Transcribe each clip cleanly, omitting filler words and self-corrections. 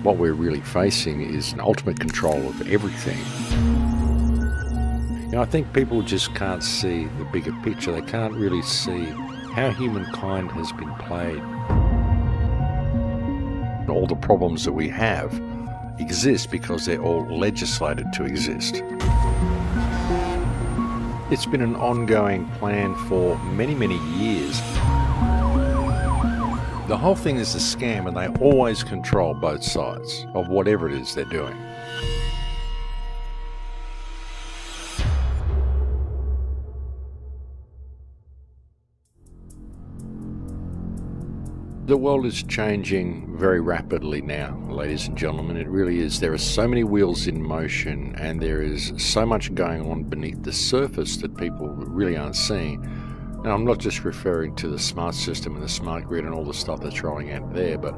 What we're really facing is an ultimate control of everything. I think people just can't see the bigger picture. They can't really see how humankind has been played. All the problems that we have exist because they're all legislated to exist. It's been an ongoing plan for many, many years. The whole thing is a scam, and they always control both sides of whatever it is they're doing. The world is changing very rapidly now, ladies and gentlemen. It really is. There are so many wheels in motion, and there is so much going on beneath the surface that people really aren't seeing. And I'm not just referring to the smart system and the smart grid and all the stuff that's rolling out there, but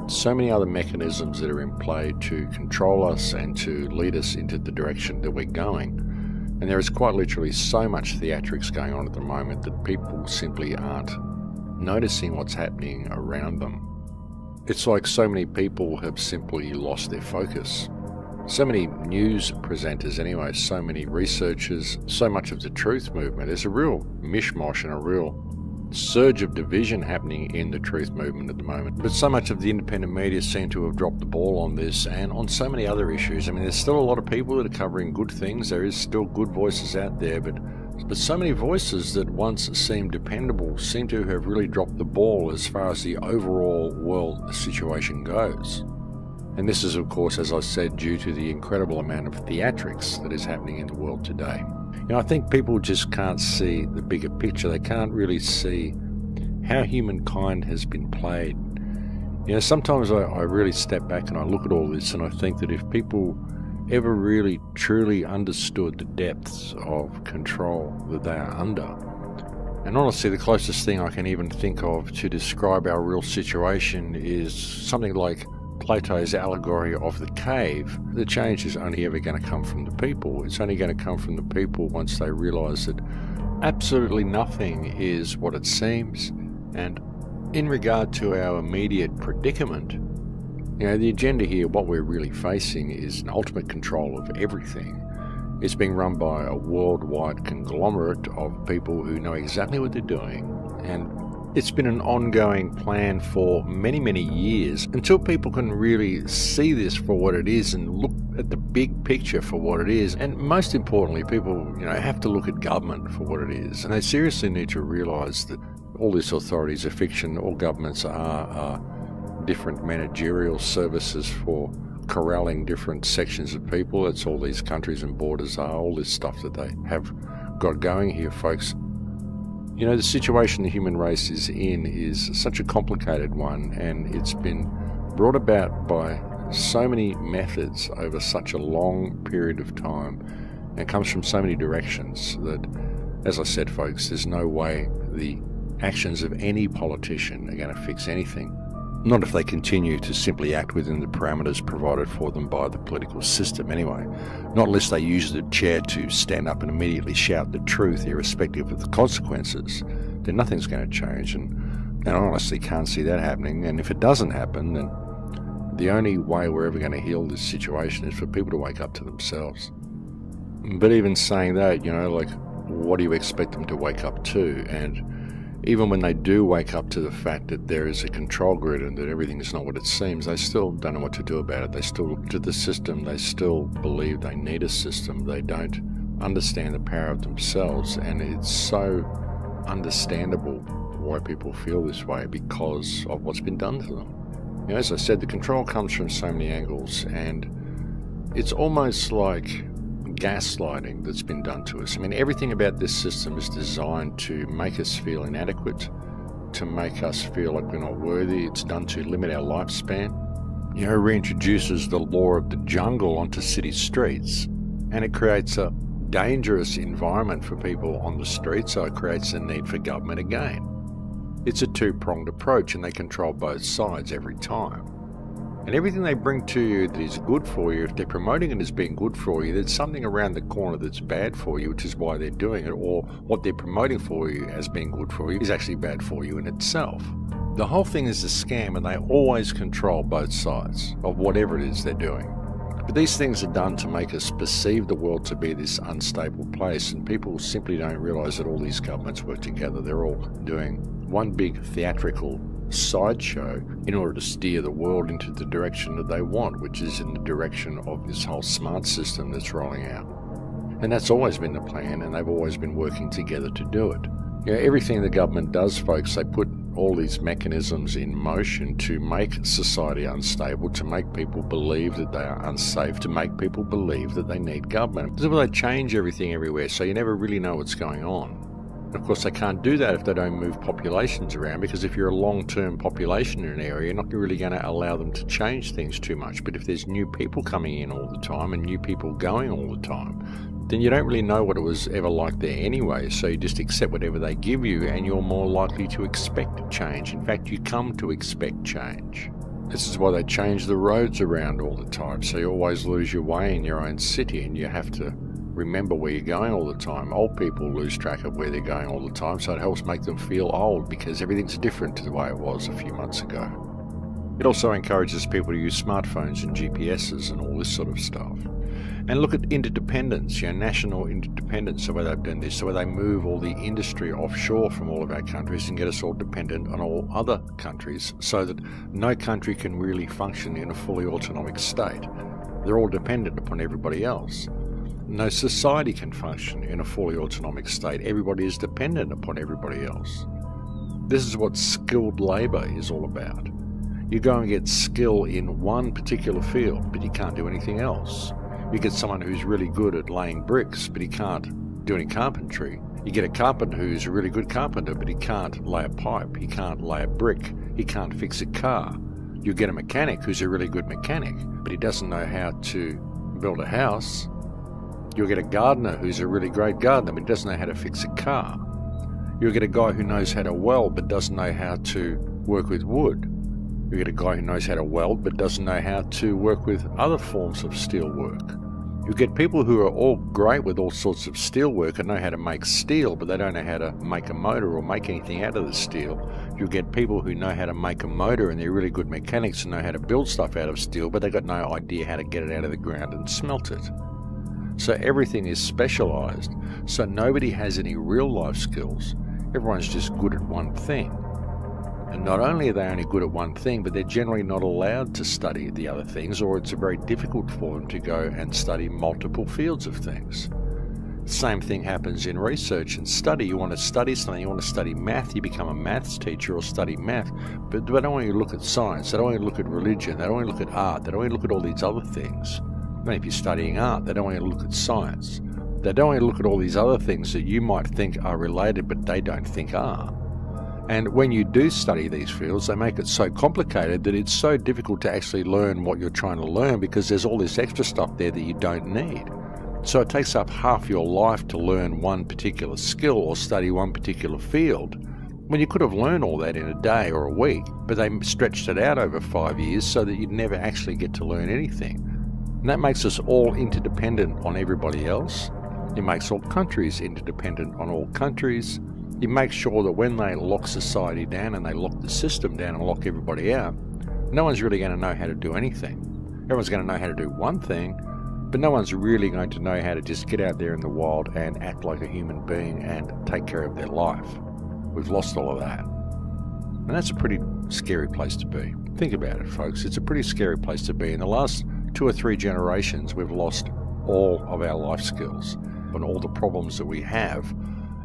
so many other mechanisms that are in play to control us and to lead us into the direction that we're going. And there is quite literally so much theatrics going on at the moment that people simply aren't noticing what's happening around them. It's like so many people have simply lost their focus. So many news presenters anyway, so many researchers, so much of the truth movement. There's a real mishmash and a real surge of division happening in the truth movement at the moment. But so much of the independent media seem to have dropped the ball on this and on so many other issues. I mean, there's still a lot of people that are covering good things. There is still good voices out there, but so many voices that once seemed dependable seem to have really dropped the ball as far as the overall world situation goes. And this is, of course, as I said, due to the incredible amount of theatrics that is happening in the world today. I think people just can't see the bigger picture. They can't really see how humankind has been played. Sometimes I really step back and I look at all this and I think that if people ever really truly understood the depths of control that they are under, and honestly the closest thing I can even think of to describe our real situation is something like Plato's allegory of the cave. The change is only ever going to come from the people. It's only going to come from the people once they realise that absolutely nothing is what it seems. And in regard to our immediate predicament, the agenda here, what we're really facing is an ultimate control of everything. It's being run by a worldwide conglomerate of people who know exactly what they're doing, and it's been an ongoing plan for many, many years until people can really see this for what it is and look at the big picture for what it is. And most importantly, people, have to look at government for what it is. And they seriously need to realise that all this authority is a fiction. All governments are different managerial services for corralling different sections of people. That's all these countries and borders are, all this stuff that they have got going here, folks. The situation the human race is in is such a complicated one, and it's been brought about by so many methods over such a long period of time, and comes from so many directions that, as I said, folks, there's no way the actions of any politician are going to fix anything. Not if they continue to simply act within the parameters provided for them by the political system anyway. Not unless they use the chair to stand up and immediately shout the truth irrespective of the consequences. Then nothing's going to change, and I honestly can't see that happening. And if it doesn't happen, then the only way we're ever going to heal this situation is for people to wake up to themselves. But even saying that, what do you expect them to wake up to? And even when they do wake up to the fact that there is a control grid and that everything is not what it seems, they still don't know what to do about it. They still look to the system. They still believe they need a system. They don't understand the power of themselves. And it's so understandable why people feel this way, because of what's been done to them. As I said, the control comes from so many angles, and it's almost like gaslighting that's been done to us. I mean, everything about this system is designed to make us feel inadequate, to make us feel like we're not worthy. It's done to limit our lifespan. It reintroduces the law of the jungle onto city streets, and it creates a dangerous environment for people on the street, so it creates a need for government again. It's a two-pronged approach, and they control both sides every time. And everything they bring to you that is good for you, if they're promoting it as being good for you, there's something around the corner that's bad for you, which is why they're doing it. Or what they're promoting for you as being good for you is actually bad for you in itself. The whole thing is a scam, and they always control both sides of whatever it is they're doing. But these things are done to make us perceive the world to be this unstable place, and people simply don't realise that all these governments work together. They're all doing one big theatrical sideshow in order to steer the world into the direction that they want, which is in the direction of this whole smart system that's rolling out. And that's always been the plan, and they've always been working together to do it. You know, everything the government does, folks, they put all these mechanisms in motion to make society unstable, to make people believe that they are unsafe, to make people believe that they need government. This is why they change everything everywhere, so you never really know what's going on. And of course, they can't do that if they don't move populations around, because if you're a long-term population in an area, you're not really going to allow them to change things too much. But if there's new people coming in all the time and new people going all the time, then you don't really know what it was ever like there anyway, so you just accept whatever they give you, and you're more likely to expect change. In fact, you come to expect change. This is why they change the roads around all the time, so you always lose your way in your own city, and you have to remember where you're going all the time. Old people lose track of where they're going all the time, so it helps make them feel old, because everything's different to the way it was a few months ago. It also encourages people to use smartphones and GPSs and all this sort of stuff. And look at interdependence, national interdependence, the way they've done this, the way they move all the industry offshore from all of our countries and get us all dependent on all other countries, so that no country can really function in a fully autonomic state. They're all dependent upon everybody else. No society can function in a fully autonomic state. Everybody is dependent upon everybody else. This is what skilled labour is all about. You go and get skill in one particular field, but you can't do anything else. You get someone who's really good at laying bricks, but he can't do any carpentry. You get a carpenter who's a really good carpenter, but he can't lay a pipe, he can't lay a brick, he can't fix a car. You get a mechanic who's a really good mechanic, but he doesn't know how to build a house. You'll get a gardener who's a really great gardener, but he doesn't know how to fix a car. You'll get a guy who knows how to weld, but doesn't know how to work with wood. You get a guy who knows how to weld, but doesn't know how to work with other forms of steel work. You get people who are all great with all sorts of steel work and know how to make steel, but they don't know how to make a motor or make anything out of the steel. You get people who know how to make a motor and they're really good mechanics and know how to build stuff out of steel, but they've got no idea how to get it out of the ground and smelt it. So everything is specialised, so nobody has any real life skills. Everyone's just good at one thing. And not only are they only good at one thing, but they're generally not allowed to study the other things, or it's very difficult for them to go and study multiple fields of things. Same thing happens in research and study. You want to study something, you want to study math, you become a maths teacher or study math, but they don't want you to look at science, they don't want you to look at religion, they don't want you to look at art, they don't want you to look at all these other things. And if you're studying art, they don't want you to look at science. They don't want you to look at all these other things that you might think are related, but they don't think are. And when you do study these fields, they make it so complicated that it's so difficult to actually learn what you're trying to learn, because there's all this extra stuff there that you don't need. So it takes up half your life to learn one particular skill or study one particular field, when you could have learned all that in a day or a week, but they stretched it out over 5 years so that you'd never actually get to learn anything. And that makes us all interdependent on everybody else. It makes all countries interdependent on all countries. It makes sure that when they lock society down and they lock the system down and lock everybody out, no one's really going to know how to do anything. Everyone's going to know how to do one thing, but no one's really going to know how to just get out there in the wild and act like a human being and take care of their life. We've lost all of that. And that's a pretty scary place to be. Think about it, folks. It's a pretty scary place to be. In the last 2 or 3 generations, we've lost all of our life skills, and all the problems that we have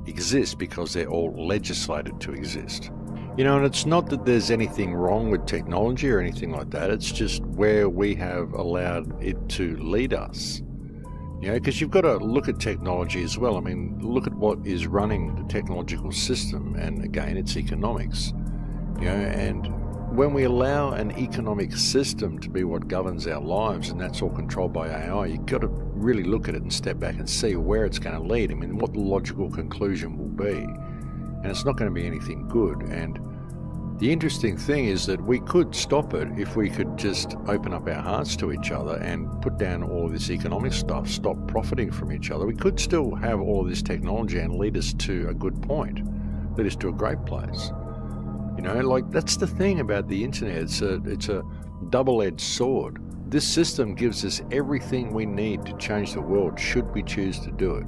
exist because they're all legislated to exist. And it's not that there's anything wrong with technology or anything like that. It's just where we have allowed it to lead us. Because you've got to look at technology as well. I mean, look at what is running the technological system, and again, it's economics. And when we allow an economic system to be what governs our lives, and that's all controlled by AI, you've got to really look at it and step back and see where it's going to lead. I mean, what the logical conclusion will be. And it's not going to be anything good. And the interesting thing is that we could stop it if we could just open up our hearts to each other and put down all of this economic stuff, stop profiting from each other. We could still have all of this technology and lead us to a good point, lead us to a great place. You know, like, that's the thing about the internet. It's a double-edged sword. This system gives us everything we need to change the world should we choose to do it.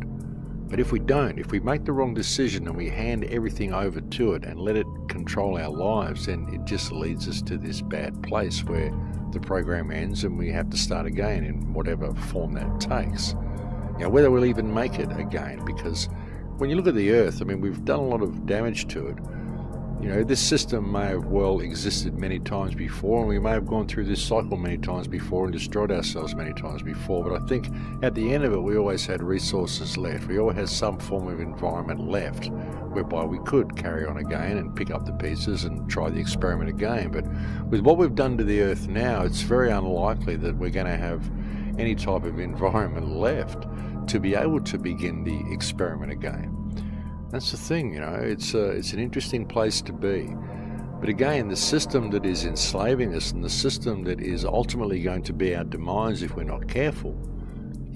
But if we don't, if we make the wrong decision and we hand everything over to it and let it control our lives, then it just leads us to this bad place where the program ends and we have to start again in whatever form that takes. You know, whether we'll even make it again, because when you look at the Earth, I mean, we've done a lot of damage to it. You know, this system may have well existed many times before, and we may have gone through this cycle many times before and destroyed ourselves many times before, but I think at the end of it we always had resources left. We always had some form of environment left whereby we could carry on again and pick up the pieces and try the experiment again. But with what we've done to the Earth now, it's very unlikely that we're going to have any type of environment left to be able to begin the experiment again. That's the thing, you know, it's an interesting place to be. But again, the system that is enslaving us and the system that is ultimately going to be our demise if we're not careful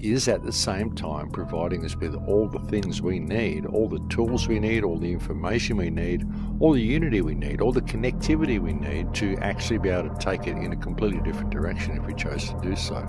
is at the same time providing us with all the things we need, all the tools we need, all the information we need, all the unity we need, all the connectivity we need to actually be able to take it in a completely different direction if we chose to do so.